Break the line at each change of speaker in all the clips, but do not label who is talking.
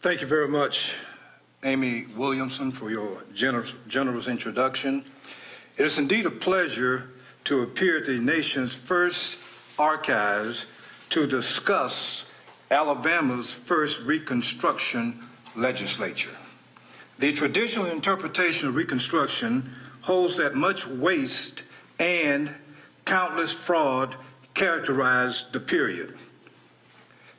Thank you very much, Amy Williamson, for your generous introduction. It is indeed a pleasure to appear at the nation's first archives to discuss Alabama's first Reconstruction Legislature. The traditional interpretation of Reconstruction holds that much waste and countless fraud characterized the period.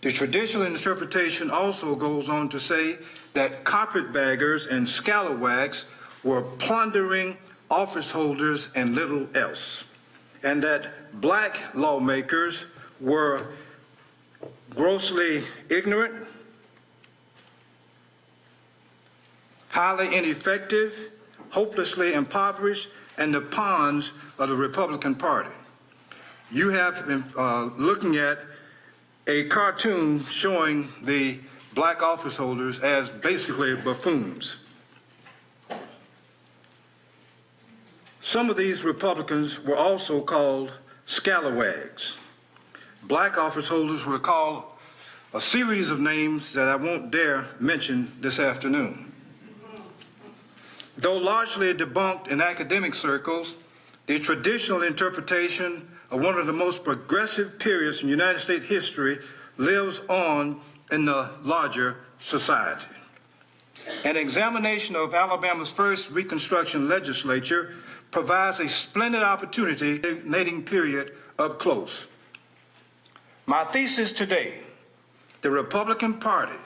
The traditional interpretation also goes on to say that carpetbaggers and scalawags were plundering office holders and little else, and that black lawmakers were grossly ignorant, highly ineffective, hopelessly impoverished, and the pawns of the Republican Party. You have been looking at a cartoon showing the black office holders as basically buffoons. Some of these Republicans were also called scalawags. Black office holders were called a series of names that I won't dare mention this afternoon. Though largely debunked in academic circles, the traditional interpretation of one of the most progressive periods in United States history lives on in the larger society. An examination of Alabama's first Reconstruction Legislature provides a splendid opportunity to the period up close. My thesis today, the Republican Party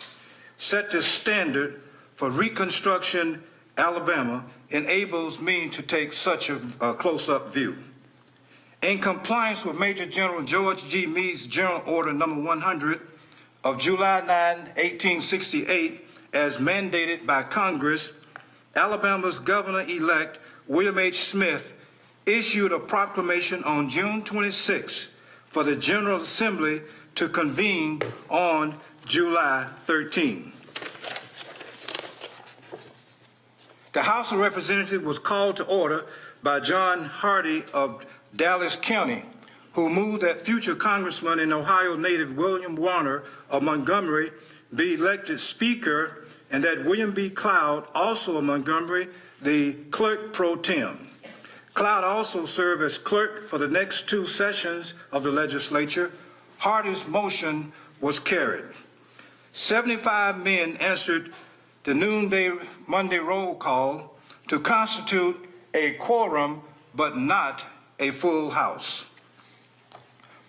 set the standard for Reconstruction Alabama, enables me to take such a close-up view. In compliance with Major General George G. Meade's General Order Number 100 of July 9, 1868, as mandated by Congress, Alabama's governor-elect William H. Smith issued a proclamation on June 26 for the General Assembly to convene on July 13. The House of Representatives was called to order by John Hardy of Dallas County, who moved that future Congressman and Ohio native William Warner of Montgomery be elected Speaker, and that William B. Cloud, also of Montgomery, the Clerk pro tem. Cloud also served as clerk for the next two sessions of the legislature. Hardy's motion was carried. 75 men answered the noonday Monday roll call to constitute a quorum, but not a full House.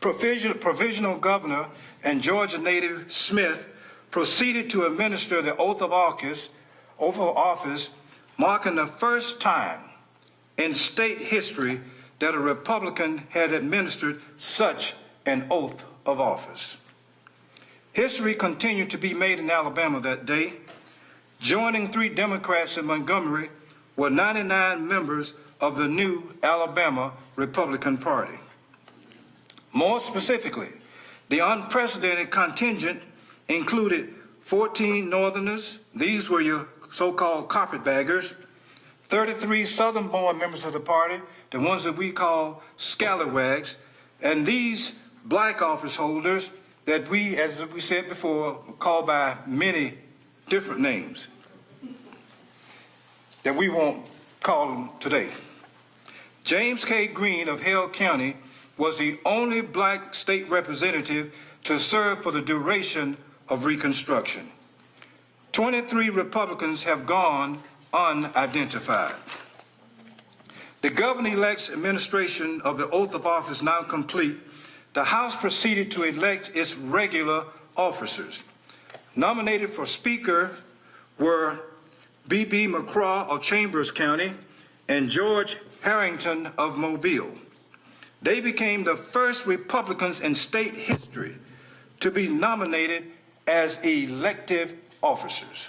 Provisional Governor and Georgia native Smith proceeded to administer the oath of office, marking the first time in state history that a Republican had administered such an oath of office. History continued to be made in Alabama that day. Joining 3 Democrats in Montgomery were 99 members of the new Alabama Republican Party. More specifically, the unprecedented contingent included 14 Northerners, these were your so-called carpetbaggers, 33 Southern-born members of the party, the ones that we call scalawags, and these black office holders that we, as we said before, call by many different names that we won't call them today. James K. Green of Hale County was the only black state representative to serve for the duration of Reconstruction. 23 Republicans have gone unidentified. The governor-elect's administration of the oath of office now complete, the House proceeded to elect its regular officers. Nominated for Speaker were B.B. McCraw of Chambers County and George Harrington of Mobile. They became the first Republicans in state history to be nominated as elective officers.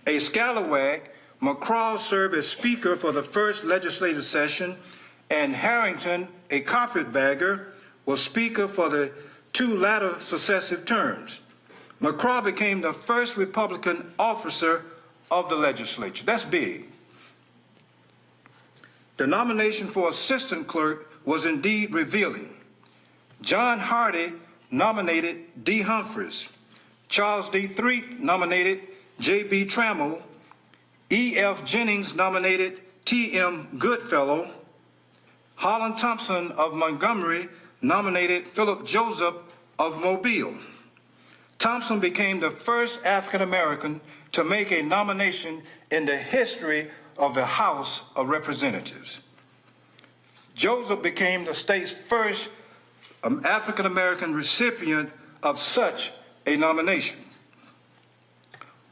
A scalawag, McCraw served as Speaker for the first legislative session, and Harrington, a carpetbagger, was Speaker for the 2 latter successive terms. McCraw became the first Republican officer of the legislature. That's big. The nomination for assistant clerk was indeed revealing. John Hardy nominated D. Humphreys. Charles D. Threet nominated J.B. Trammell. E.F. Jennings nominated T.M. Goodfellow. Holland Thompson of Montgomery nominated Philip Joseph of Mobile. Thompson became the first African American to make a nomination in the history of the House of Representatives. Joseph became the state's first African American recipient of such a nomination.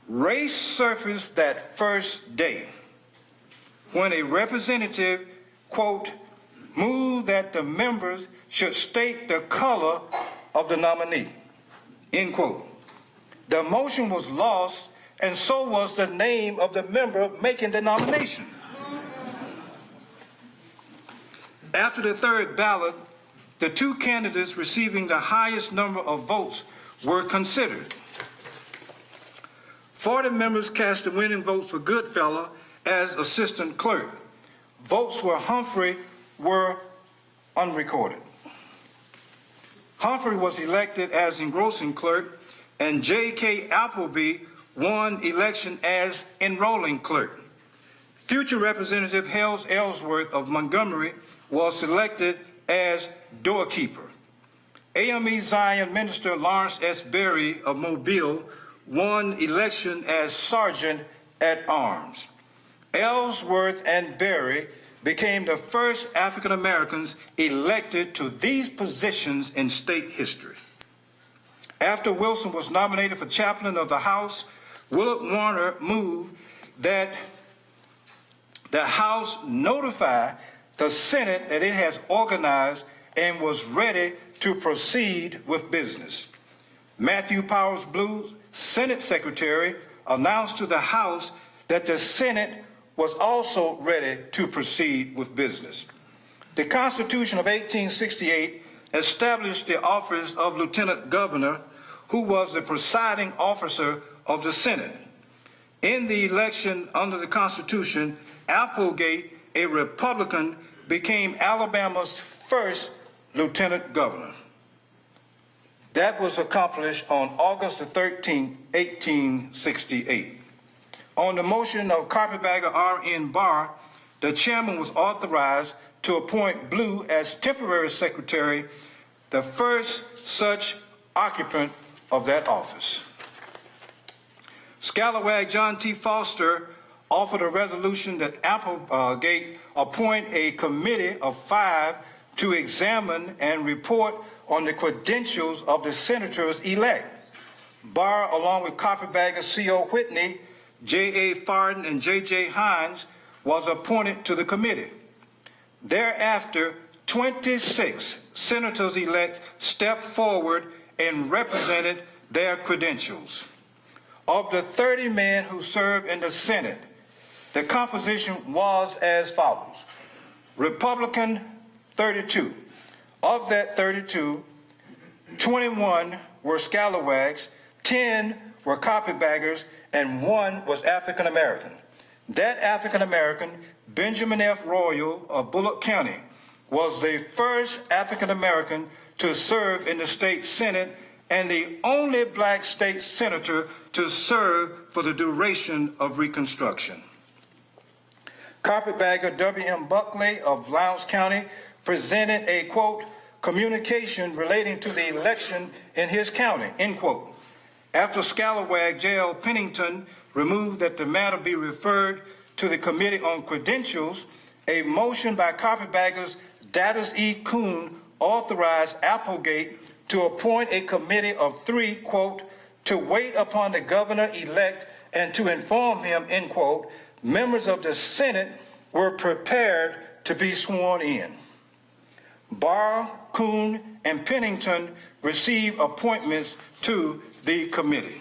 Race surfaced that first day when a representative, quote, moved that the members should state the color of the nominee, end quote. The motion was lost, and so was the name of the member making the nomination. After the third ballot, the two candidates receiving the highest number of votes were considered. 40 members cast the winning votes for Goodfellow as assistant clerk. Votes for Humphrey were unrecorded. Humphrey was elected as engrossing clerk, and J.K. Appleby won election as enrolling clerk. Future Representative Hales Ellsworth of Montgomery was selected as doorkeeper. AME Zion Minister Lawrence S. Berry of Mobile won election as sergeant at arms. Ellsworth and Berry became the first African Americans elected to these positions in state history. After Wilson was nominated for chaplain of the House, Willard Warner moved that the House notify the Senate that it has organized and was ready to proceed with business. Matthew Powers Blue, Senate Secretary, announced to the House that the Senate was also ready to proceed with business. The Constitution of 1868 established the office of Lieutenant Governor, who was the presiding officer of the Senate. In the election under the Constitution, Applegate, a Republican, became Alabama's first lieutenant governor. That was accomplished on August 13, 1868. On the motion of Carpetbagger R.N. Barr, the chairman was authorized to appoint Blue as temporary secretary, the first such occupant of that office. Scalawag John T. Foster offered a resolution that Applegate appoint a committee of 5 to examine and report on the credentials of the senators-elect. Barr, along with Carpetbagger C.O. Whitney, J.A. Farden, and J.J. Hines, was appointed to the committee. Thereafter, 26 senators-elect stepped forward and represented their credentials. Of the 30 men who served in the Senate, the composition was as follows. Republican, 32. Of that 32, 21 were Scalawags, 10 were Carpetbaggers, and 1 was African American. That African American, Benjamin F. Royal of Bullock County, was the first African American to serve in the state Senate and the only black state senator to serve for the duration of Reconstruction. Carpetbagger W.M. Buckley of Lowndes County presented a, quote, communication relating to the election in his county, end quote. After Scalawag J.L. Pennington removed that the matter be referred to the Committee on Credentials, a motion by Carpetbaggers Datus E. Kuhn authorized Applegate to appoint a committee of 3, quote, to wait upon the governor-elect and to inform him, end quote, members of the Senate were prepared to be sworn in. Barr, Kuhn, and Pennington received appointments to the committee.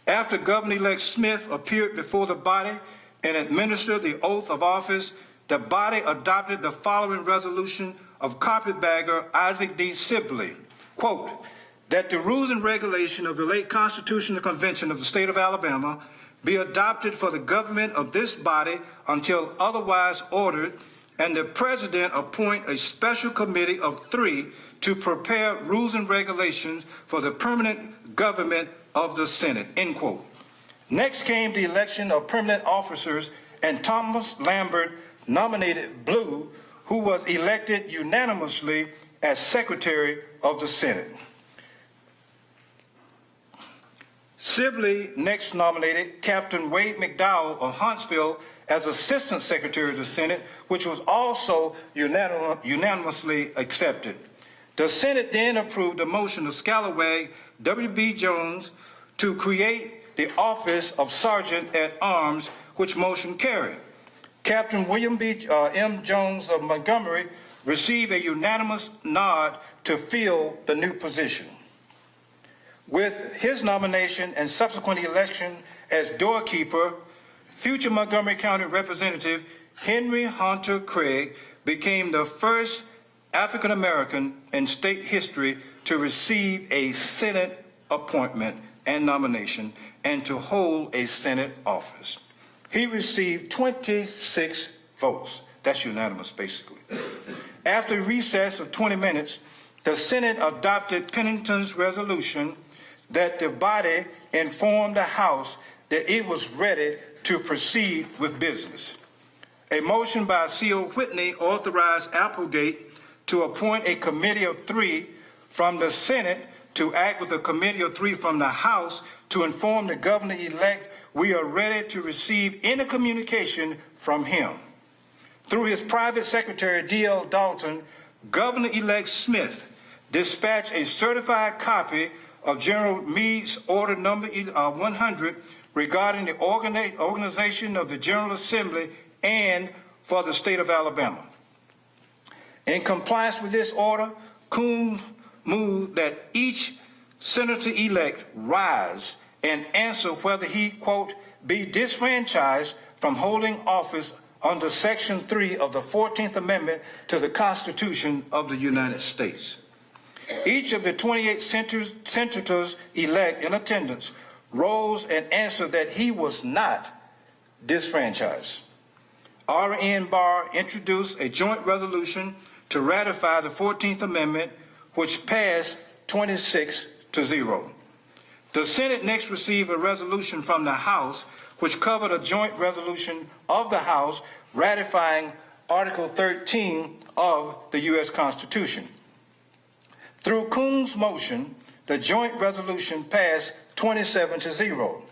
After Governor-elect Smith appeared before the body and administered the oath of office, the body adopted the following resolution of Carpetbagger Isaac D. Sibley, quote, that the rules and regulation of the late Constitutional Convention of the State of Alabama be adopted for the government of this body until otherwise ordered, and the president appoint a special committee of 3 to prepare rules and regulations for the permanent government of the Senate, end quote. Next came the election of permanent officers, and Thomas Lambert nominated Blue, who was elected unanimously as Secretary of the Senate. Sibley next nominated Captain Wade McDowell of Huntsville as Assistant Secretary of the Senate, which was also unanimously accepted. The Senate then approved the motion of Scalawag W.B. Jones to create the office of Sergeant at Arms, which motion carried. Captain William M. Jones of Montgomery received a unanimous nod to fill the new position. With his nomination and subsequent election as doorkeeper, future Montgomery County Representative Henry Hunter Craig became the first African American in state history to receive a Senate appointment and nomination and to hold a Senate office. He received 26 votes. That's unanimous, basically. After a recess of 20 minutes, the Senate adopted Pennington's resolution that the body informed the House that it was ready to proceed with business. A motion by C.O. Whitney authorized Applegate to appoint a committee of 3 from the Senate to act with a committee of 3 from the House to inform the governor-elect we are ready to receive any communication from him. Through his private secretary, D.L. Dalton, Governor-elect Smith dispatched a certified copy of General Meade's Order Number 100 regarding the organization of the General Assembly and for the state of Alabama. In compliance with this order, Coons moved that each senator-elect rise and answer whether he, quote, be disfranchised from holding office under Section 3 of the 14th Amendment to the Constitution of the United States. Each of the 28 senators-elect in attendance rose and answered that he was not disfranchised. R.N. Barr introduced a joint resolution to ratify the 14th Amendment, which passed 26-0. The Senate next received a resolution from the House, which covered a joint resolution of the House ratifying Article 13 of the U.S. Constitution. Through Coons' motion, the joint resolution passed 27-0.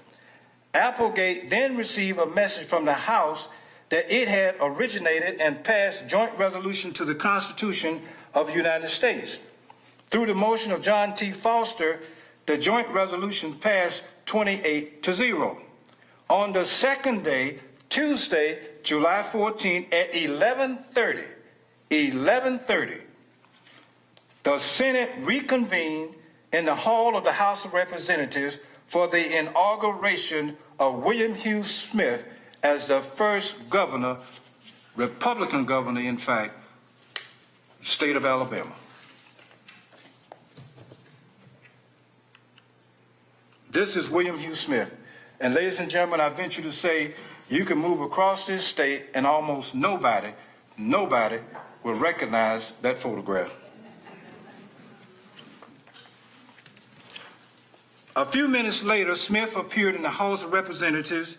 Applegate then received a message from the House that it had originated and passed joint resolution to the Constitution of the United States. Through the motion of John T. Foster, the joint resolution passed 28-0. On the second day, Tuesday, July 14, at 11:30, the Senate reconvened in the hall of the House of Representatives for the inauguration of William Hughes Smith as the first governor, Republican governor, in fact, state of Alabama. This is William Hughes Smith. And ladies and gentlemen, I venture to say you can move across this state and almost nobody will recognize that photograph. A few minutes later, Smith appeared in the House of Representatives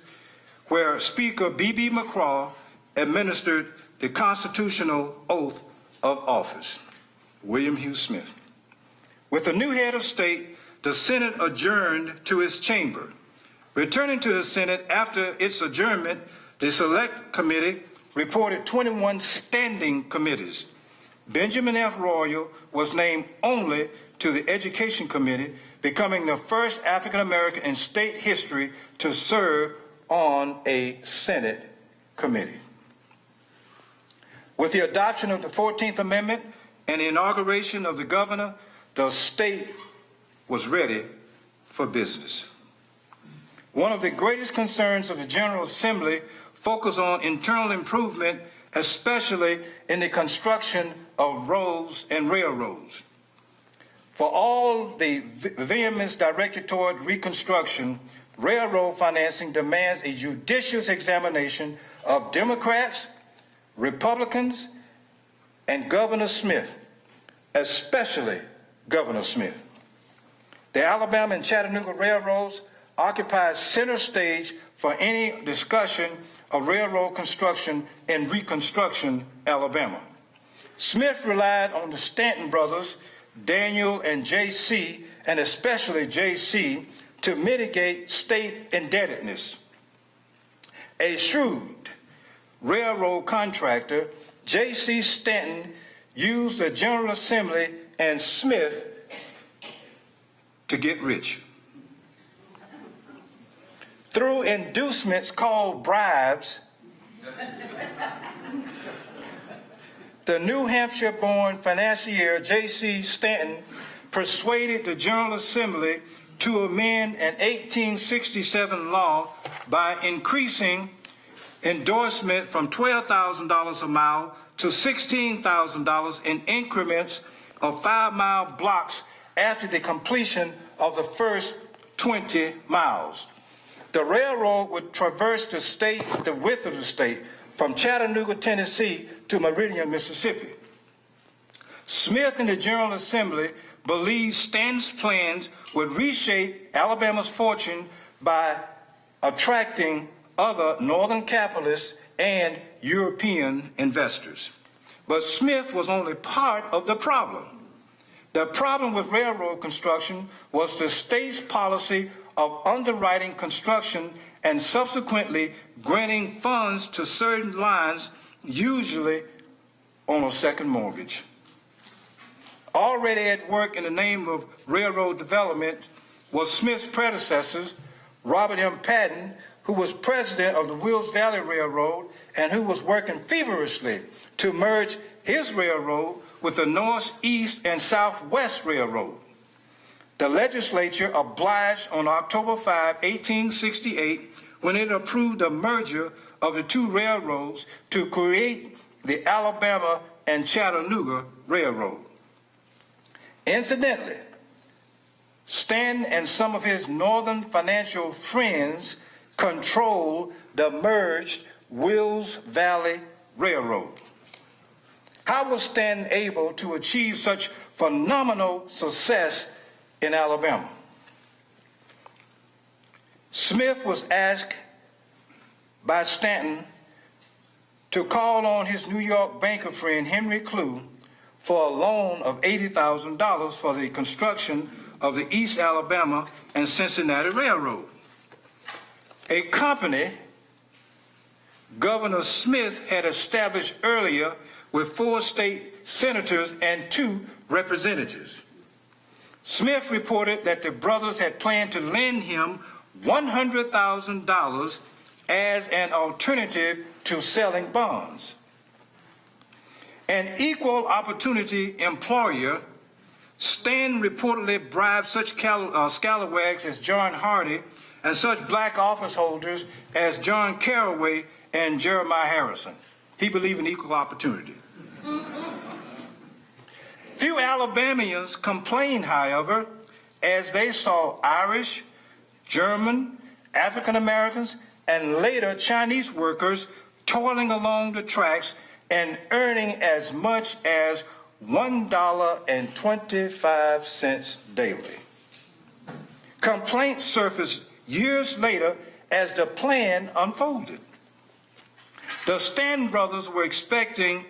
where Speaker B.B. McCraw administered the constitutional oath of office. William Hughes Smith. With the new head of state, the Senate adjourned to its chamber. Returning to the Senate after its adjournment, the Select Committee reported 21 standing committees. Benjamin F. Royal was named only to the Education Committee, becoming the first African American in state history to serve on a Senate committee. With the adoption of the 14th Amendment and the inauguration of the governor, the state was ready for business. One of the greatest concerns of the General Assembly focused on internal improvement, especially in the construction of roads and railroads. For all the vehemence directed toward Reconstruction, railroad financing demands a judicious examination of Democrats, Republicans, and Governor Smith, especially Governor Smith. The Alabama and Chattanooga railroads occupied center stage for any discussion of railroad construction in Reconstruction, Alabama. Smith relied on the Stanton brothers, Daniel and J.C., and especially J.C., to mitigate state indebtedness. A shrewd railroad contractor, J.C. Stanton, used the General Assembly and Smith to get rich. Through inducements called bribes, the New Hampshire-born financier J.C. Stanton persuaded the General Assembly to amend an 1867 law by increasing endorsement from $12,000 a mile to $16,000 in increments of 5-mile blocks after the completion of the first 20 miles. The railroad would traverse the state, the width of the state, from Chattanooga, Tennessee to Marion, Mississippi. Smith and the General Assembly believed Stanton's plans would reshape Alabama's fortune by attracting other northern capitalists and European investors. But Smith was only part of the problem. The problem with railroad construction was the state's policy of underwriting construction and subsequently granting funds to certain lines, usually on a second mortgage. Already at work in the name of railroad development was Smith's predecessors, Robert M. Patton, who was president of the Wills Valley Railroad and who was working feverishly to merge his railroad with the North, East, and Southwest Railroad. The legislature obliged on October 5, 1868, when it approved the merger of the two railroads to create the Alabama and Chattanooga Railroad. Incidentally, Stanton and some of his northern financial friends controlled the merged Wills Valley Railroad. How was Stanton able to achieve such phenomenal success in Alabama? Smith was asked by Stanton to call on his New York banker friend Henry Clue for a loan of $80,000 for the construction of the East Alabama and Cincinnati Railroad, a company Governor Smith had established earlier with 4 state senators and 2 representatives. Smith reported that the brothers had planned to lend him $100,000 as an alternative to selling bonds. An equal opportunity employer, Stanton reportedly bribed such scalawags as John Hardy and such black office holders as John Carraway and Jeremiah Harrison. He believed in equal opportunity. Few Alabamians complained, however, as they saw Irish, German, African Americans, and later Chinese workers toiling along the tracks and earning as much as $1.25 daily. Complaints surfaced years later as the plan unfolded. The Stanton brothers were expecting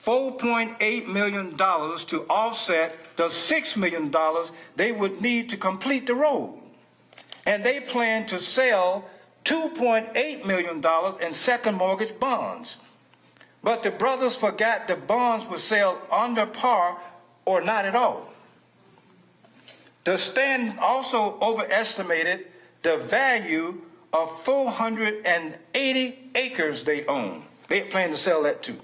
$4.8 million to offset the $6 million they would need to complete the road. And they planned to sell $2.8 million in second mortgage bonds. But the brothers forgot the bonds would sell under par or not at all. The Stanton also overestimated the value of 480 acres they own. They had planned to sell that too.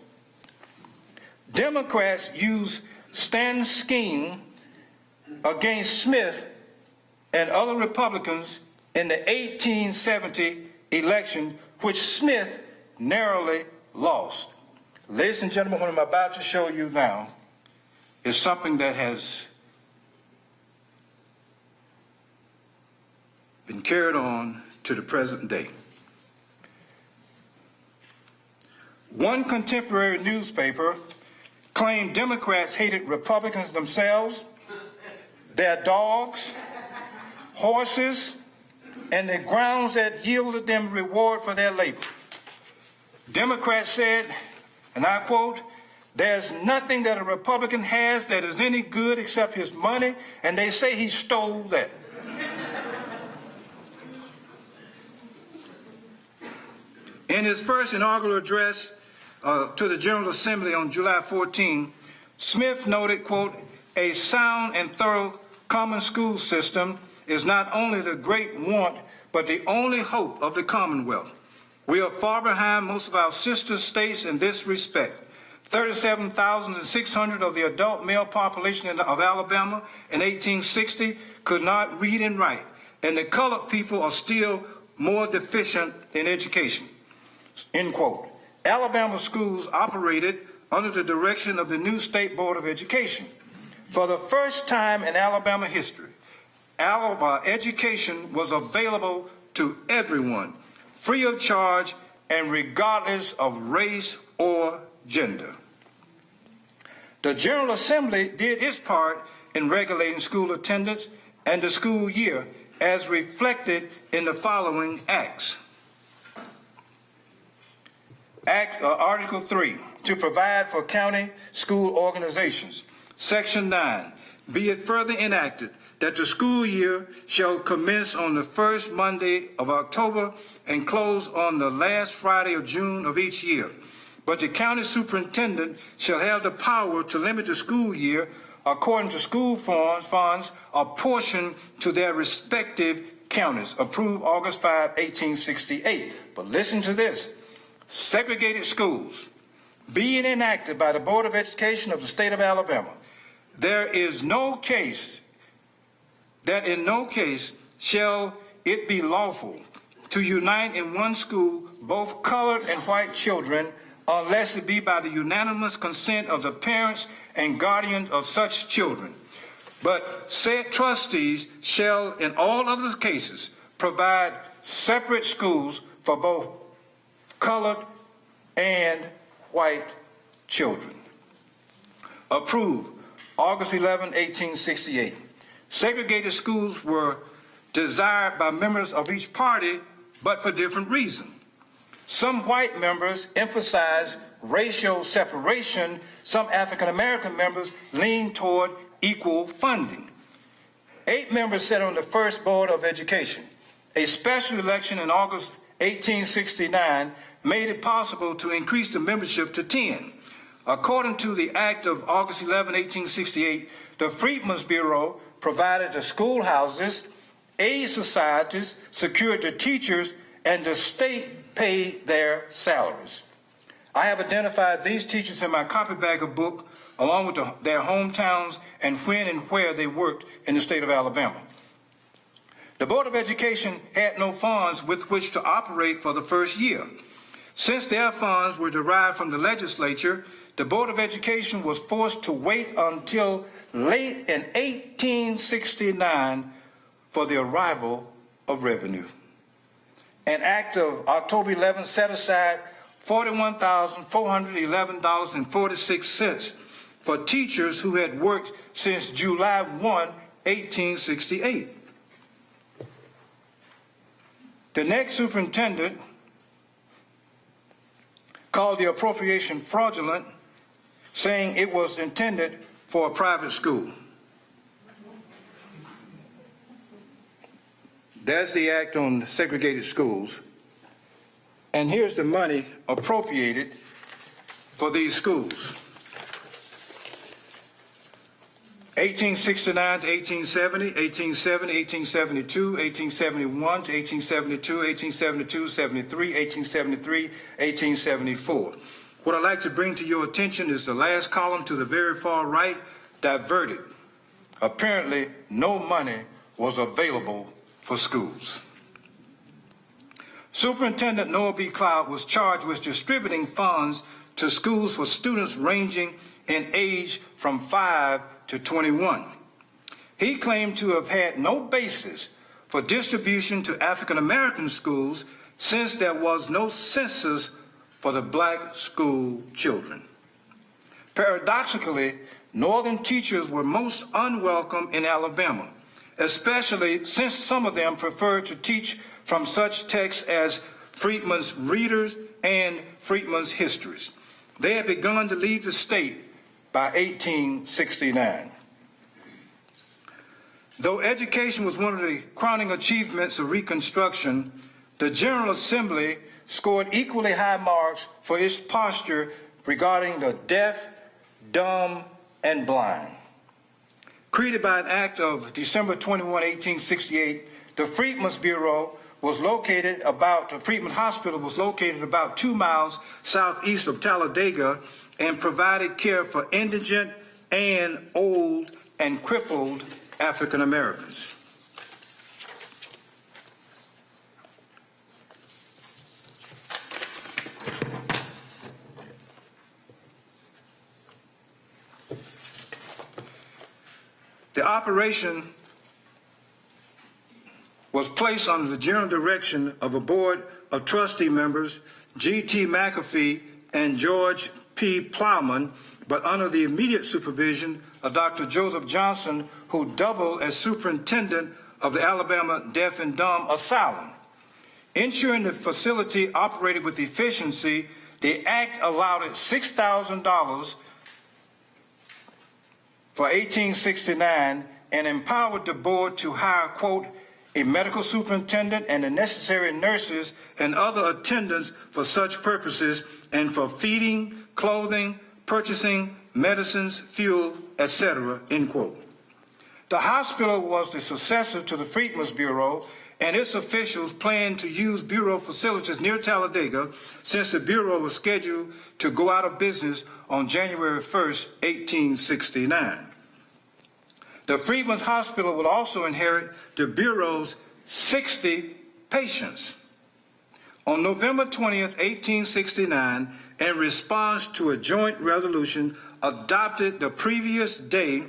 Democrats used Stanton's scheme against Smith and other Republicans in the 1870 election, which Smith narrowly lost. Ladies and gentlemen, what I'm about to show you now is something that has been carried on to the present day. One contemporary newspaper claimed Democrats hated Republicans themselves, their dogs, horses, and the grounds that yielded them reward for their labor. Democrats said, and I quote, "There's nothing that a Republican has that is any good except his money, and they say he stole that." In his first inaugural address to the General Assembly on July 14, Smith noted, quote, "A sound and thorough common school system is not only the great want, but the only hope of the Commonwealth. We are far behind most of our sister states in this respect. 37,600 of the adult male population of Alabama in 1860 could not read and write, and the colored people are still more deficient in education." End quote. Alabama schools operated under the direction of the new State Board of Education. For the first time in Alabama history, education was available to everyone, free of charge and regardless of race or gender. The General Assembly did its part in regulating school attendance and the school year, as reflected in the following acts. Article 3, to provide for county school organizations. Section 9, be it further enacted that the school year shall commence on the first Monday of October and close on the last Friday of June of each year. But the county superintendent shall have the power to limit the school year according to school funds apportioned to their respective counties. Approved August 5, 1868. But listen to this. Segregated schools being enacted by the Board of Education of the state of Alabama. There is no case that in no case shall it be lawful to unite in one school both colored and white children unless it be by the unanimous consent of the parents and guardians of such children. But said trustees shall in all other cases provide separate schools for both colored and white children. Approved August 11, 1868. Segregated schools were desired by members of each party, but for different reasons. Some white members emphasized racial separation. Some African American members leaned toward equal funding. 8 members sat on the first Board of Education. A special election in August 1869 made it possible to increase the membership to 10. According to the Act of August 11, 1868, the Freedmen's Bureau provided the schoolhouses, aid societies, secured the teachers, and the state paid their salaries. I have identified these teachers in my Carpetbagger book, along with their hometowns and when and where they worked in the state of Alabama. The Board of Education had no funds with which to operate for the first year. Since their funds were derived from the legislature, the Board of Education was forced to wait until late in 1869 for the arrival of revenue. An act of October 11 set aside $41,411.46 for teachers who had worked since July 1, 1868. The next superintendent called the appropriation fraudulent, saying it was intended for a private school. That's the act on segregated schools. And here's the money appropriated for these schools. 1869 to 1870, 1870, 1872, 1871 to 1872, 1872, 73, 1873, 1874. What I'd like to bring to your attention is the last column to the very far right, diverted. Apparently, no money was available for schools. Superintendent Noah B. Cloud was charged with distributing funds to schools for students ranging in age from 5 to 21. He claimed to have had no basis for distribution to African American schools since there was no census for the black school children. Paradoxically, Northern teachers were most unwelcome in Alabama, especially since some of them preferred to teach from such texts as Freedman's Readers and Freedman's Histories. They had begun to leave the state by 1869. Though education was one of the crowning achievements of Reconstruction, the General Assembly scored equally high marks for its posture regarding the deaf, dumb, and blind. Created by an act of December 21, 1868, the Freedmen's Bureau was located the Freedman Hospital was located about 2 miles southeast of Talladega and provided care for indigent and old and crippled African Americans. The operation was placed under the general direction of a board of trustee members, G.T. McAfee and George P. Plowman, but under the immediate supervision of Dr. Joseph Johnson, who doubled as superintendent of the Alabama Deaf and Dumb Asylum. Ensuring the facility operated with efficiency, the act allowed it $6,000 for 1869 and empowered the board to hire, quote, a medical superintendent and the necessary nurses and other attendants for such purposes and for feeding, clothing, purchasing, medicines, fuel, etc., end quote. The hospital was the successor to the Freedmen's Bureau, and its officials planned to use Bureau facilities near Talladega since the Bureau was scheduled to go out of business on January 1st, 1869. The Freedmen's Hospital would also inherit the Bureau's 60 patients. On November 20th, 1869, in response to a joint resolution adopted the previous day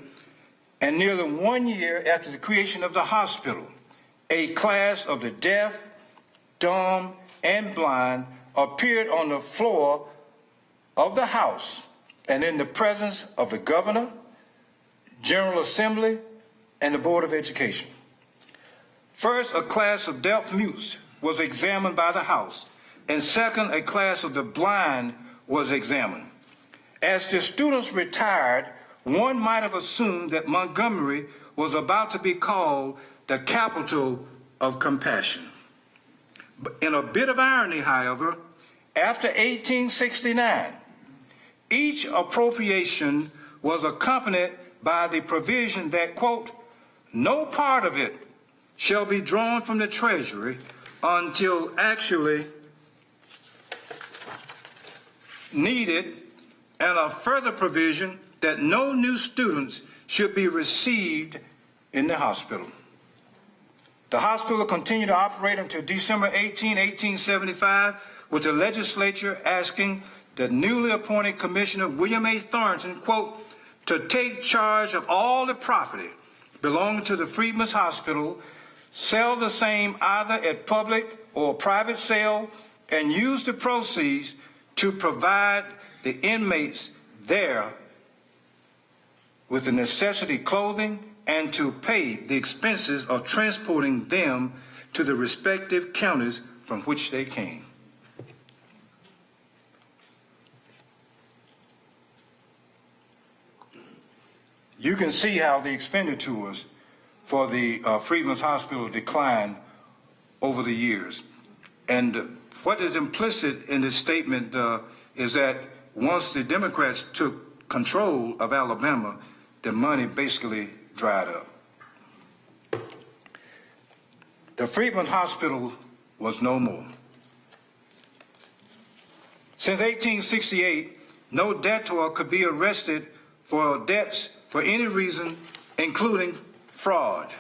and nearly 1 year after the creation of the hospital, a class of the deaf, dumb, and blind appeared on the floor of the House and in the presence of the governor, General Assembly, and the Board of Education. First, a class of deaf mutes was examined by the House, and second, a class of the blind was examined. As the students retired, one might have assumed that Montgomery was about to be called the capital of compassion. But in a bit of irony, however, after 1869, each appropriation was accompanied by the provision that, quote, no part of it shall be drawn from the treasury until actually needed, and a further provision that no new students should be received in the hospital. The hospital continued to operate until December 18, 1875, with the legislature asking the newly appointed Commissioner William A. Thornton, quote, to take charge of all the property belonging to the Freedmen's Hospital, sell the same either at public or private sale, and use the proceeds to provide the inmates there with the necessity clothing and to pay the expenses of transporting them to the respective counties from which they came. You can see how the expenditures for the Freedmen's Hospital declined over the years. And what is implicit in this statement is that once the Democrats took control of Alabama, the money basically dried up. The Freedmen's Hospital was no more. Since 1868, no debtor could be arrested for debts for any reason, including fraud.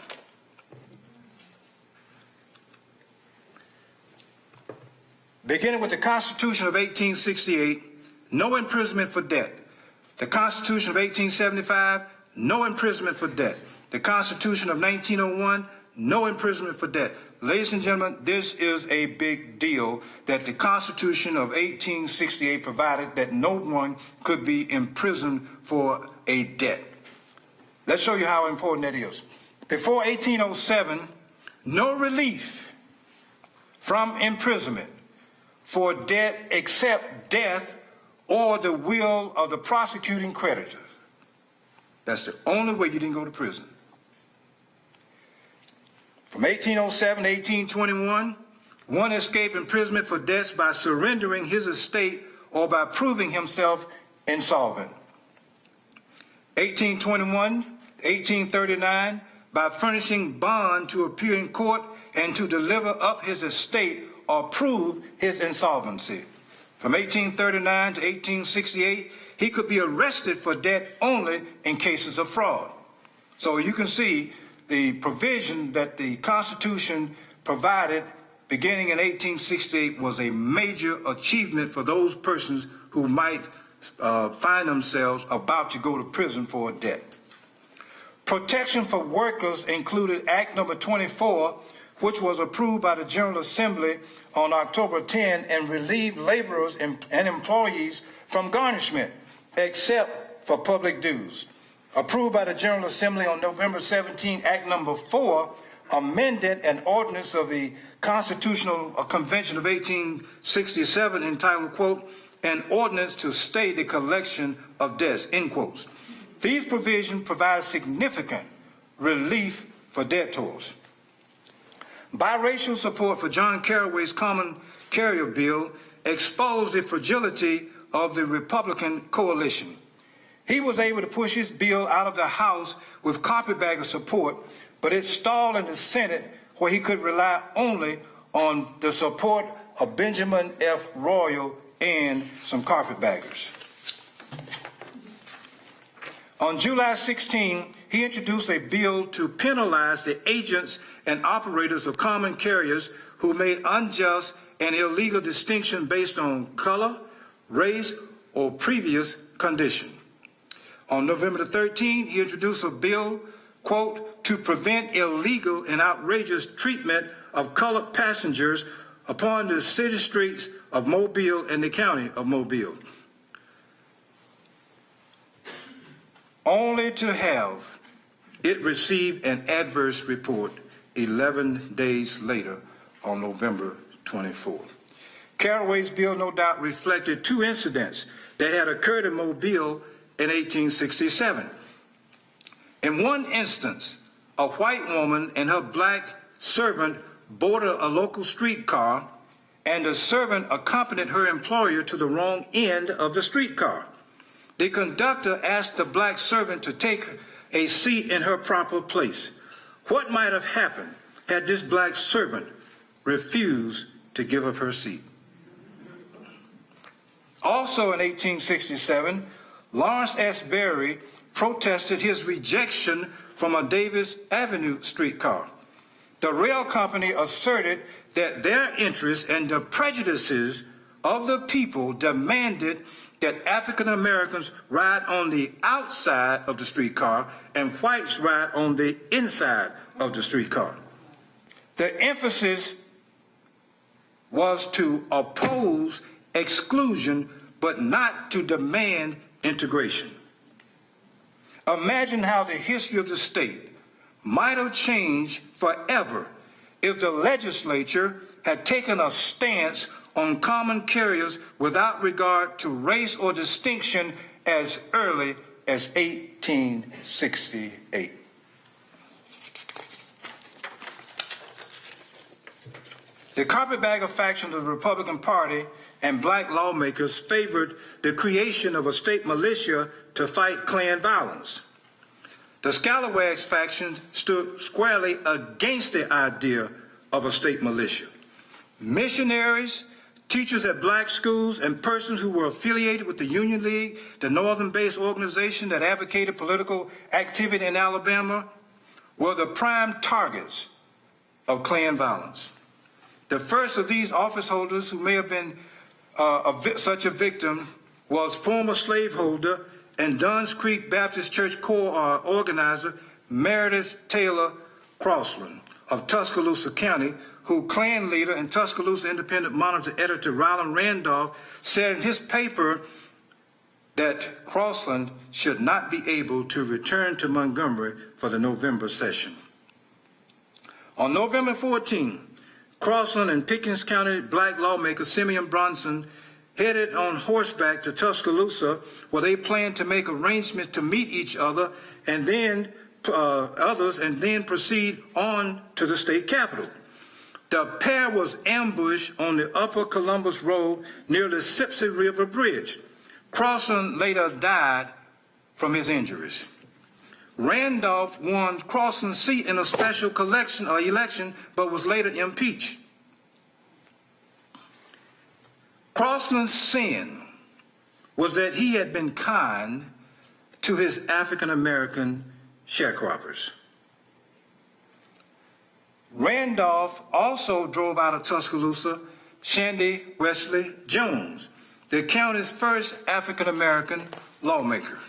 Beginning with the Constitution of 1868, no imprisonment for debt. The Constitution of 1875, no imprisonment for debt. The Constitution of 1901, no imprisonment for debt. Ladies and gentlemen, this is a big deal that the Constitution of 1868 provided that no one could be imprisoned for a debt. Let's show you how important that is. Before 1807, no relief from imprisonment for debt except death or the will of the prosecuting creditor. That's the only way you didn't go to prison. From 1807 to 1821, one escaped imprisonment for debts by surrendering his estate or by proving himself insolvent. 1821 to 1839, by furnishing bond to appear in court and to deliver up his estate or prove his insolvency. From 1839 to 1868, he could be arrested for debt only in cases of fraud. So you can see the provision that the Constitution provided beginning in 1868 was a major achievement for those persons who might find themselves about to go to prison for a debt. Protection for workers included Act number 24, which was approved by the General Assembly on October 10 and relieved laborers and employees from garnishment, except for public dues. Approved by the General Assembly on November 17, Act number 4 amended an ordinance of the Constitutional Convention of 1867 entitled, quote, an ordinance to stay the collection of debts, end quotes. These provisions provide significant relief for debtors. Biracial support for John Carraway's Common Carrier Bill exposed the fragility of the Republican coalition. He was able to push his bill out of the House with carpetbagger support, but it stalled in the Senate where he could rely only on the support of Benjamin F. Royal and some carpetbaggers. On July 16, he introduced a bill to penalize the agents and operators of common carriers who made unjust and illegal distinction based on color, race, or previous condition. On November the 13th, he introduced a bill, quote, to prevent illegal and outrageous treatment of colored passengers upon the city streets of Mobile and the county of Mobile, only to have it receive an adverse report 11 days later on November 24th. Carraway's bill no doubt reflected two incidents that had occurred in Mobile in 1867. In one instance, a white woman and her black servant boarded a local streetcar, and the servant accompanied her employer to the wrong end of the streetcar. The conductor asked the black servant to take a seat in her proper place. What might have happened had this black servant refused to give up her seat? Also in 1867, Lawrence S. Berry protested his rejection from a Davis Avenue streetcar. The rail company asserted that their interests and the prejudices of the people demanded that African Americans ride on the outside of the streetcar and whites ride on the inside of the streetcar. The emphasis was to oppose exclusion, but not to demand integration. Imagine how the history of the state might have changed forever if the legislature had taken a stance on common carriers without regard to race or distinction as early as 1868. The carpetbagger faction of the Republican Party and black lawmakers favored the creation of a state militia to fight Klan violence. The Scalawags faction stood squarely against the idea of a state militia. Missionaries, teachers at black schools, and persons who were affiliated with the Union League, the northern-based organization that advocated political activity in Alabama, were the prime targets of Klan violence. The first of these office holders who may have been such a victim was former slaveholder and Dunn's Creek Baptist Church Corps organizer Meredith Taylor Crossland, of Tuscaloosa County, who Klan leader and Tuscaloosa Independent Monitor editor Ryland Randolph said in his paper that Crossland should not be able to return to Montgomery for the November session. On November 14, Crossland and Pickens County black lawmaker Simeon Bronson headed on horseback to Tuscaloosa, where they planned to make arrangements to meet each other and then proceed on to the state capitol. The pair was ambushed on the Upper Columbus Road near the Sipsey River Bridge. Crossland later died from his injuries. Randolph won Crossland's seat in a special election, but was later impeached. Crossland's sin was that he had been kind to his African-American sharecroppers. Randolph also drove out of Tuscaloosa Shandy Wesley Jones, the county's first African-American lawmaker.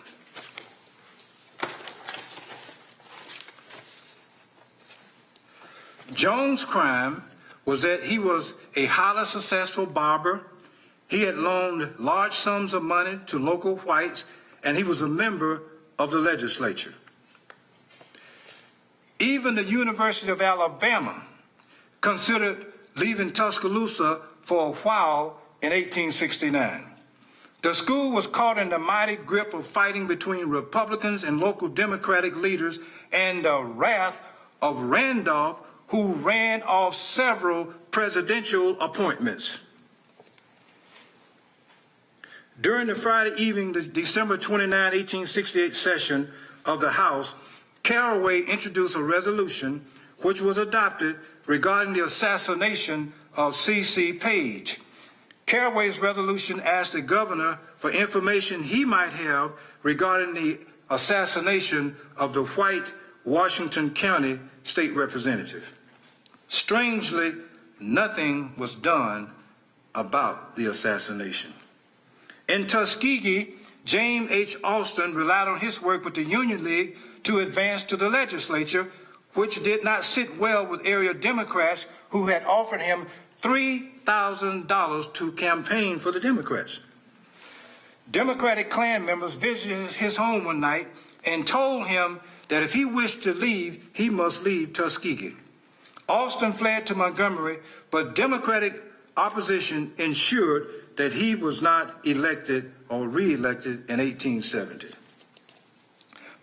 Jones' crime was that he was a highly successful barber. He had loaned large sums of money to local whites, and he was a member of the legislature. Even the University of Alabama considered leaving Tuscaloosa for a while in 1869. The school was caught in the mighty grip of fighting between Republicans and local Democratic leaders and the wrath of Randolph, who ran off several presidential appointments. During the Friday evening, the December 29, 1868 session of the House, Caraway introduced a resolution which was adopted regarding the assassination of C.C. Page. Caraway's resolution asked the governor for information he might have regarding the assassination of the white Washington County state representative. Strangely, nothing was done about the assassination. In Tuskegee, James H. Alston relied on his work with the Union League to advance to the legislature, which did not sit well with area Democrats who had offered him $3,000 to campaign for the Democrats. Democratic Klan members visited his home one night and told him that if he wished to leave, he must leave Tuskegee. Alston fled to Montgomery, but Democratic opposition ensured that he was not elected or re-elected in 1870.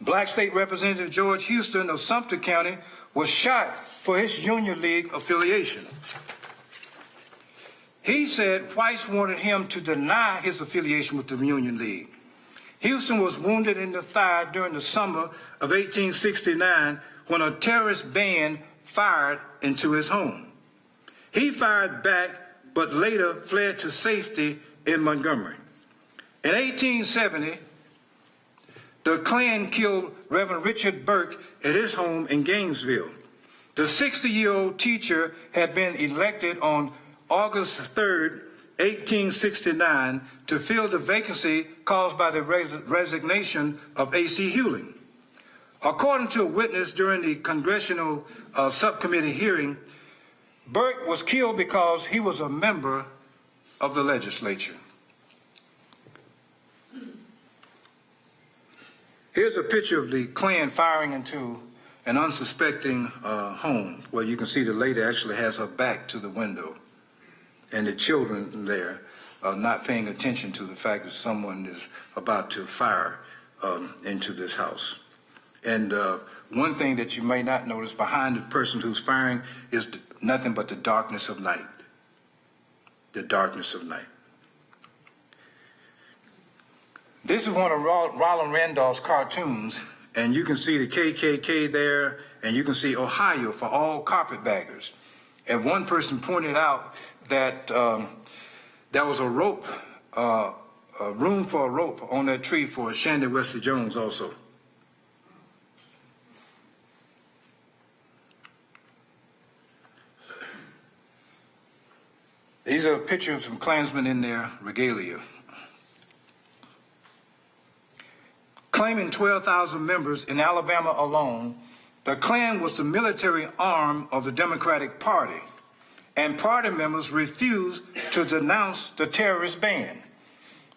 Black State Representative George Houston of Sumter County was shot for his Union League affiliation. He said whites wanted him to deny his affiliation with the Union League. Houston was wounded in the thigh during the summer of 1869 when a terrorist band fired into his home. He fired back, but later fled to safety in Montgomery. In 1870, the Klan killed Reverend Richard Burke at his home in Gainesville. The 60-year-old teacher had been elected on August 3rd, 1869, to fill the vacancy caused by the resignation of A.C. Hewling. According to a witness during the Congressional Subcommittee hearing, Burke was killed because he was a member of the legislature. Here's a picture of the Klan firing into an unsuspecting home, where you can see the lady actually has her back to the window, and the children there are not paying attention to the fact that someone is about to fire into this house. And one thing that you may not notice behind the person who's firing is nothing but the darkness of night. The darkness of night. This is one of Ryland Randolph's cartoons, and you can see the KKK there, and you can see Ohio for all carpetbaggers. And one person pointed out that there was a rope, a room for a rope on that tree for Shandy Wesley Jones also. These are pictures of some Klansmen in their regalia. Claiming 12,000 members in Alabama alone, The Klan was the military arm of the Democratic Party, and party members refused to denounce the terrorist band.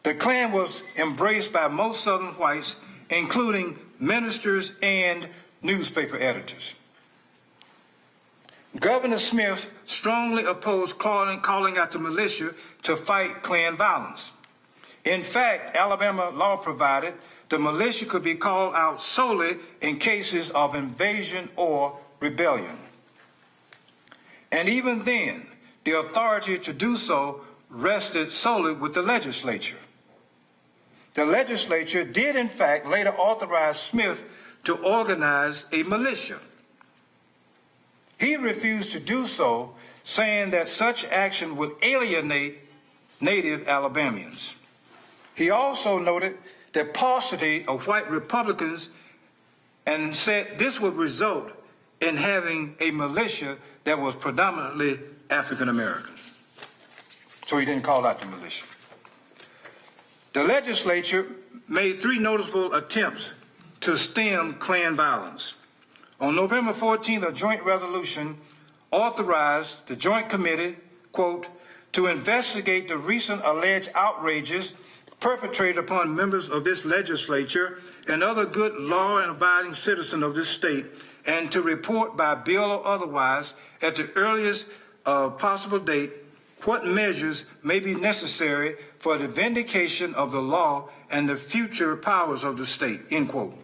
The Klan was embraced by most Southern whites, including ministers and newspaper editors. Governor Smith strongly opposed calling out the militia to fight Klan violence. In fact, Alabama law provided the militia could be called out solely in cases of invasion or rebellion. And even then, the authority to do so rested solely with the legislature. The legislature did, in fact, later authorize Smith to organize a militia. He refused to do so, saying that such action would alienate native Alabamians. He also noted the paucity of white Republicans and said this would result in having a militia that was predominantly African American. So he didn't call out the militia. The legislature made 3 notable attempts to stem Klan violence. On November 14th, a joint resolution authorized the Joint Committee, quote, to investigate the recent alleged outrages perpetrated upon members of this legislature and other good law and abiding citizens of this state, and to report by bill or otherwise at the earliest possible date what measures may be necessary for the vindication of the law and the future powers of the state, end quote.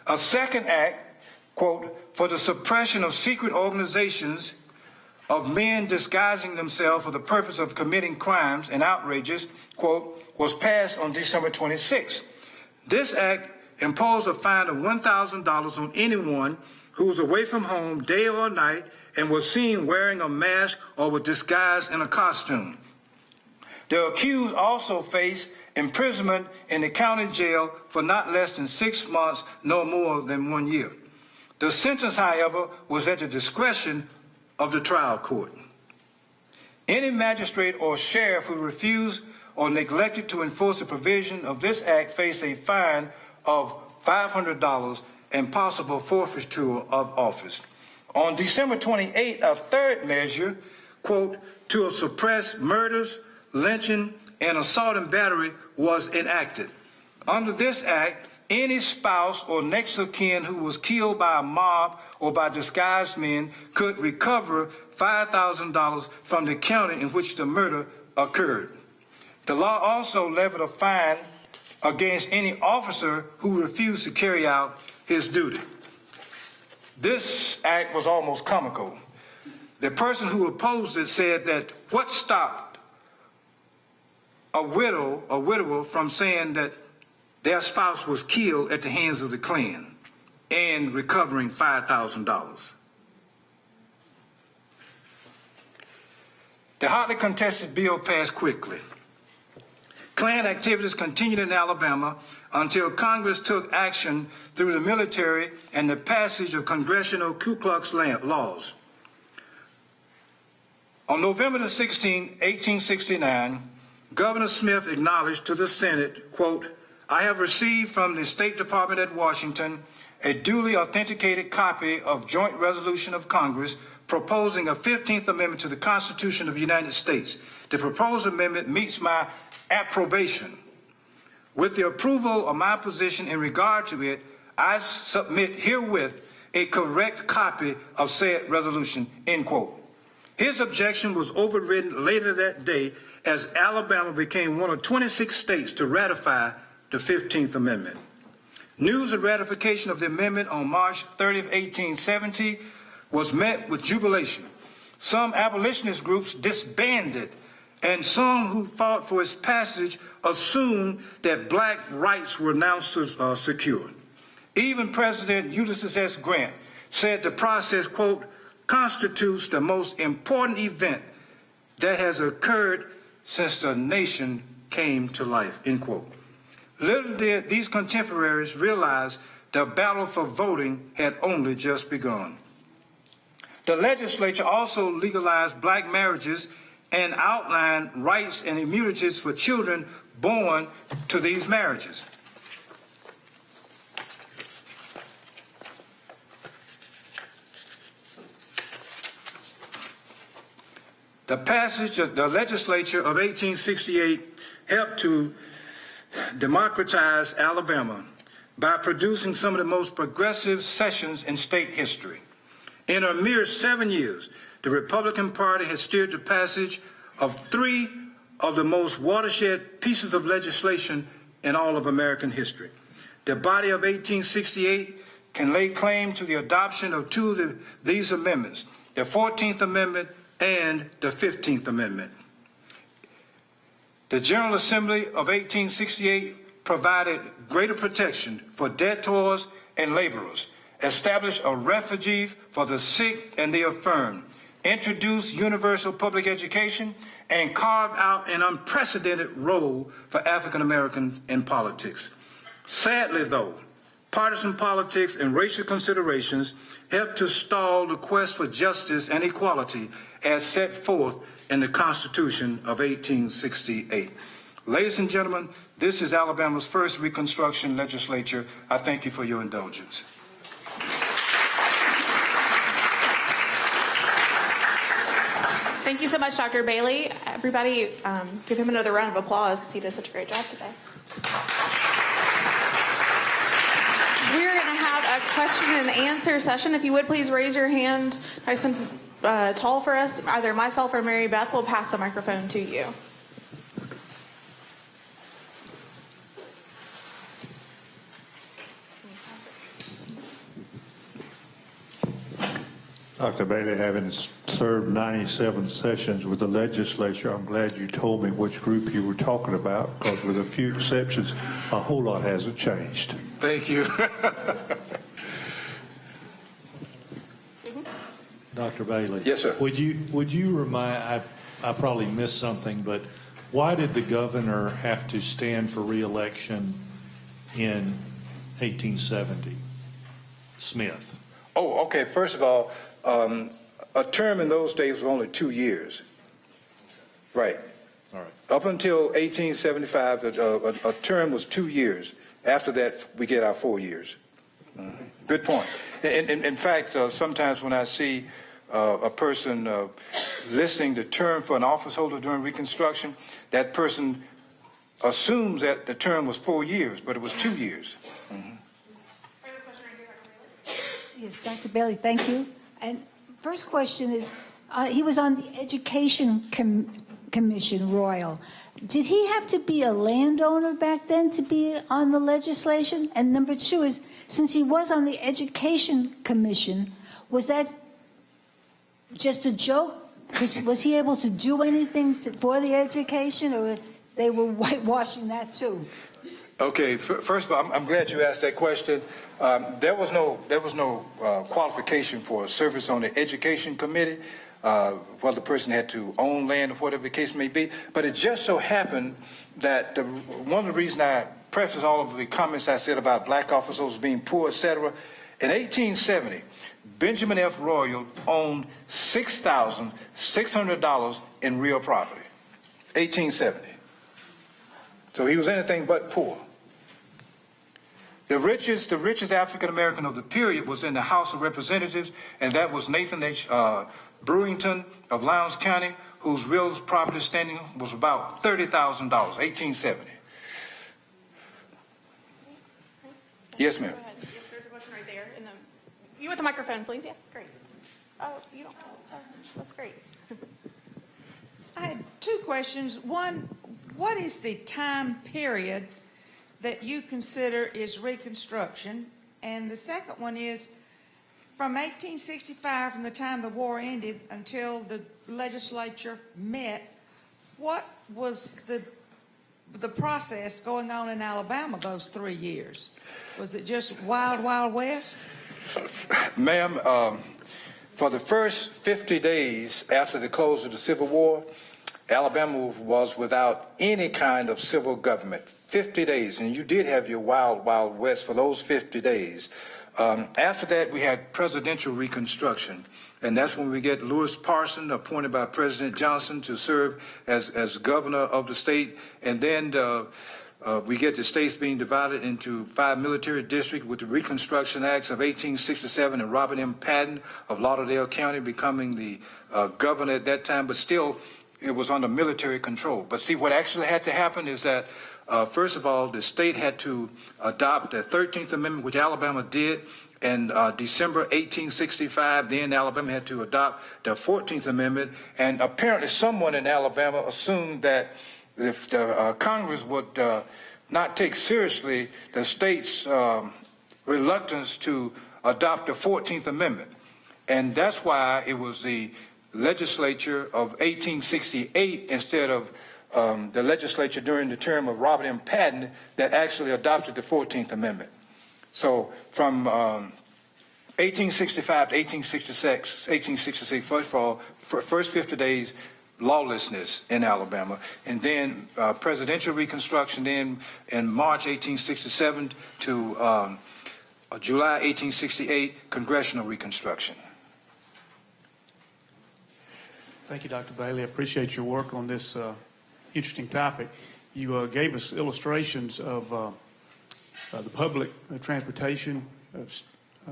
A second act, quote, for the suppression of secret organizations of men disguising themselves for the purpose of committing crimes and outrages, quote, was passed on December 26. This act imposed a fine of $1,000 on anyone who was away from home day or night and was seen wearing a mask or was disguised in a costume. The accused also faced imprisonment in the county jail for not less than 6 months, no more than 1 year. The sentence, however, was at the discretion of the trial court. Any magistrate or sheriff who refused or neglected to enforce the provision of this act faced a fine of $500 and possible forfeiture of office. On December 28, a third measure, quote, to suppress murders, lynching, and assault and battery was enacted. Under this act, any spouse or next of kin who was killed by a mob or by disguised men could recover $5,000 from the county in which the murder occurred. The law also levied a fine against any officer who refused to carry out his duty. This act was almost comical. The person who opposed it said that what stopped a widower from saying that their spouse was killed at the hands of the Klan and recovering $5,000. The hotly contested bill passed quickly. Klan activities continued in Alabama until Congress took action through the military and the passage of Congressional Ku Klux laws. On November 16, 1869, Governor Smith acknowledged to the Senate, quote, I have received from the State Department at Washington a duly authenticated copy of Joint Resolution of Congress proposing a 15th Amendment to the Constitution of the United States. The proposed amendment meets my approbation. With the approval of my position in regard to it, I submit herewith a correct copy of said resolution, end quote. His objection was overridden later that day as Alabama became one of 26 states to ratify the 15th Amendment. News of ratification of the amendment on March 30, 1870 was met with jubilation. Some abolitionist groups disbanded, and some who fought for its passage assumed that black rights were now secure. Even President Ulysses S. Grant said the process, quote, constitutes the most important event that has occurred since the nation came to life, end quote. Little did these contemporaries realize the battle for voting had only just begun. The legislature also legalized black marriages and outlined rights and immunities for children born to these marriages. The passage of the legislature of 1868 helped to democratize Alabama by producing some of the most progressive sessions in state history. In a mere 7 years, the Republican Party has steered the passage of 3 of the most watershed pieces of legislation in all of American history. The body of 1868 can lay claim to the adoption of 2 of these amendments, the 14th Amendment and the 15th Amendment. The General Assembly of 1868 provided greater protection for debtors and laborers, established a refuge for the sick and the infirm, introduced universal public education, and carved out an unprecedented role for African Americans in politics. Sadly, though, partisan politics and racial considerations helped to stall the quest for justice and equality as set forth in the Constitution of 1868. Ladies and gentlemen, this is Alabama's first Reconstruction Legislature. I thank you for your indulgence.
Thank you so much, Dr. Bailey. Everybody, give him another round of applause because he did such a great job today. We're going to have a question and answer session. If you would please raise your hand nice and tall for us. Either myself or Mary Beth will pass the microphone to you.
Dr. Bailey, having served 97 sessions with the legislature, I'm glad you told me which group you were talking about, because with a few exceptions, a whole lot hasn't changed.
Thank you.
Dr. Bailey.
Yes, sir.
Would you remind, I probably missed something, but why did the governor have to stand for re-election in 1870? Smith.
Oh, okay. First of all, a term in those days was only 2 years. Right.
All right.
Up until 1875, a term was 2 years. After that, we get our 4 years. Good point. In fact, sometimes when I see a person listing the term for an office holder during Reconstruction, that person assumes that the term was 4 years, but it was 2 years.
Yes, Dr. Bailey, thank you. And first question is, he was on the Education Commission, Royal. Did he have to be a landowner back then to be on the legislation? And number 2 is, since he was on the Education Commission, was that just a joke? Was he able to do anything for the education, or they were whitewashing that too?
Okay, first of all, I'm glad you asked that question. There was no qualification for service on the Education Committee, whether the person had to own land or whatever the case may be. But it just so happened that one of the reasons I preface all of the comments I said about black officers being poor, etc., in 1870, Benjamin F. Royal owned $6,600 in real property. 1870. So he was anything but poor. The richest African American of the period was in the House of Representatives, and that was Nathan H. Brewington of Lowndes County, whose real property standing was about $30,000, 1870. Yes, ma'am.
Go ahead. There's a question right there. You with the microphone, please. Yeah, great. Oh, you don't. Oh, that's great.
I had 2 questions. One, what is the time period that you consider is Reconstruction? And the second one is, from 1865, from the time the war ended until the legislature met, what was the process going on in Alabama those 3 years? Was it just wild, wild west?
Ma'am, for the first 50 days after the close of the Civil War, Alabama was without any kind of civil government. 50 days, and you did have your wild, wild west for those 50 days. After that, we had presidential Reconstruction, and that's when we get Lewis Parson appointed by President Johnson to serve as governor of the state, and then we get the states being divided into 5 military districts with the Reconstruction Acts of 1867 and Robert M. Patton of Lauderdale County becoming the governor at that time, but still it was under military control. But see, what actually had to happen is that, first of all, the state had to adopt the 13th Amendment, which Alabama did in December 1865. Then Alabama had to adopt the 14th Amendment, and apparently someone in Alabama assumed that if the Congress would not take seriously the state's reluctance to adopt the 14th Amendment. And that's why it was the legislature of 1868 instead of the legislature during the term of Robert M. Patton that actually adopted the 14th Amendment. So from 1865 to 1866, first of all, first 50 days, lawlessness in Alabama, and then presidential reconstruction, then in March 1867 to July 1868, congressional reconstruction.
Thank you, Dr. Bailey. I appreciate your work on this interesting topic. You gave us illustrations of the public transportation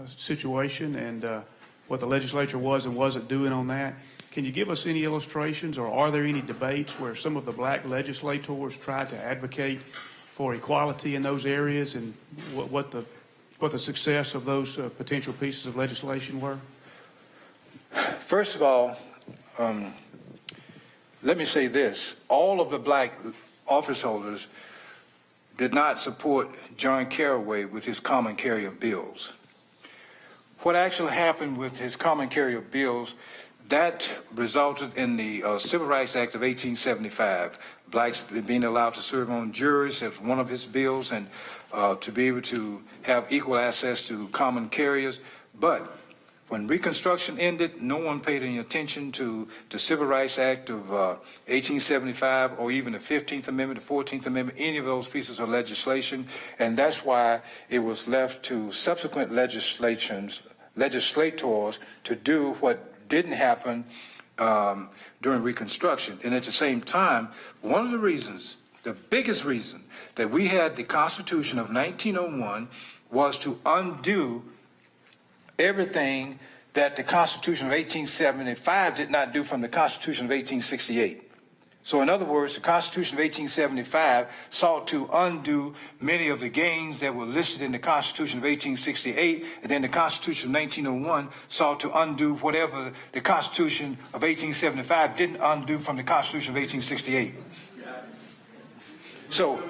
situation and what the legislature was and wasn't doing on that. Can you give us any illustrations, or are there any debates where some of the black legislators tried to advocate for equality in those areas, and what the success of those potential pieces of legislation were?
First of all, let me say this. All of the black office holders did not support John Carraway with his common carrier bills. What actually happened with his common carrier bills, that resulted in the Civil Rights Act of 1875. Blacks being allowed to serve on juries as one of his bills, and to be able to have equal access to common carriers. But when Reconstruction ended, no one paid any attention to the Civil Rights Act of 1875 or even the 15th Amendment, the 14th Amendment, any of those pieces of legislation. And that's why it was left to subsequent legislators to do what didn't happen during Reconstruction. And at the same time, one of the reasons, the biggest reason that we had the Constitution of 1901 was to undo everything that the Constitution of 1875 did not do from the Constitution of 1868. So in other words, the Constitution of 1875 sought to undo many of the gains that were listed in the Constitution of 1868, and then the Constitution of 1901 sought to undo whatever the Constitution of 1875 didn't undo from the Constitution of 1868. So,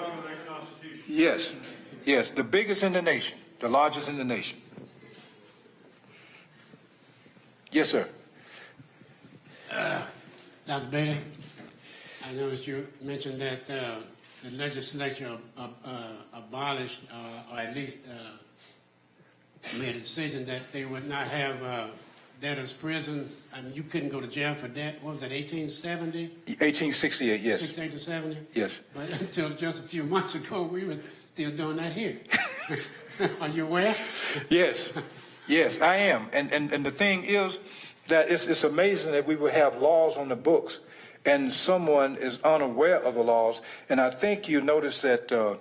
yes, the biggest in the nation, the largest in the nation. Yes, sir.
Dr. Bailey, I noticed you mentioned that the legislature abolished, or at least made a decision that they would not have debtors' prison. I mean, you couldn't go to jail for debt. What was that, 1870?
1868, yes.
68 to 70?
Yes.
But until just a few months ago, we were still doing that here. Are you aware?
Yes, I am. And the thing is that it's amazing that we would have laws on the books and someone is unaware of the laws. And I think you notice that the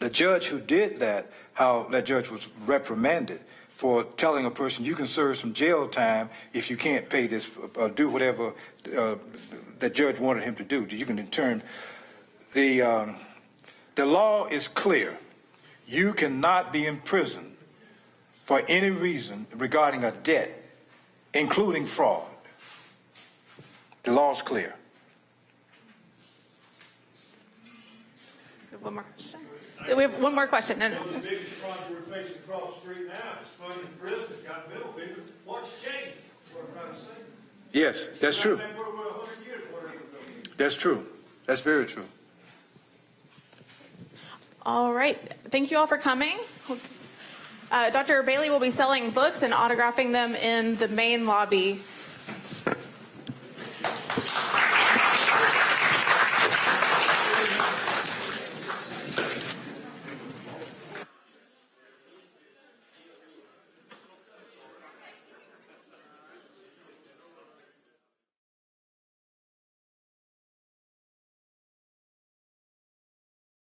judge who did that, how that judge was reprimanded for telling a person you can serve some jail time if you can't pay this, do whatever the judge wanted him to do. You can turn the law is clear. You cannot be in prison for any reason regarding a debt, including fraud. The law is clear.
One more question. We have one more question. No.
The biggest problem we're facing across the street now is funding prisons got built bigger. What's changed? That's what I'm trying to say.
Yes, that's true.
We're 100 years whatever.
That's true. That's very true.
All right. Thank you all for coming. Dr. Bailey will be selling books and autographing them in the main lobby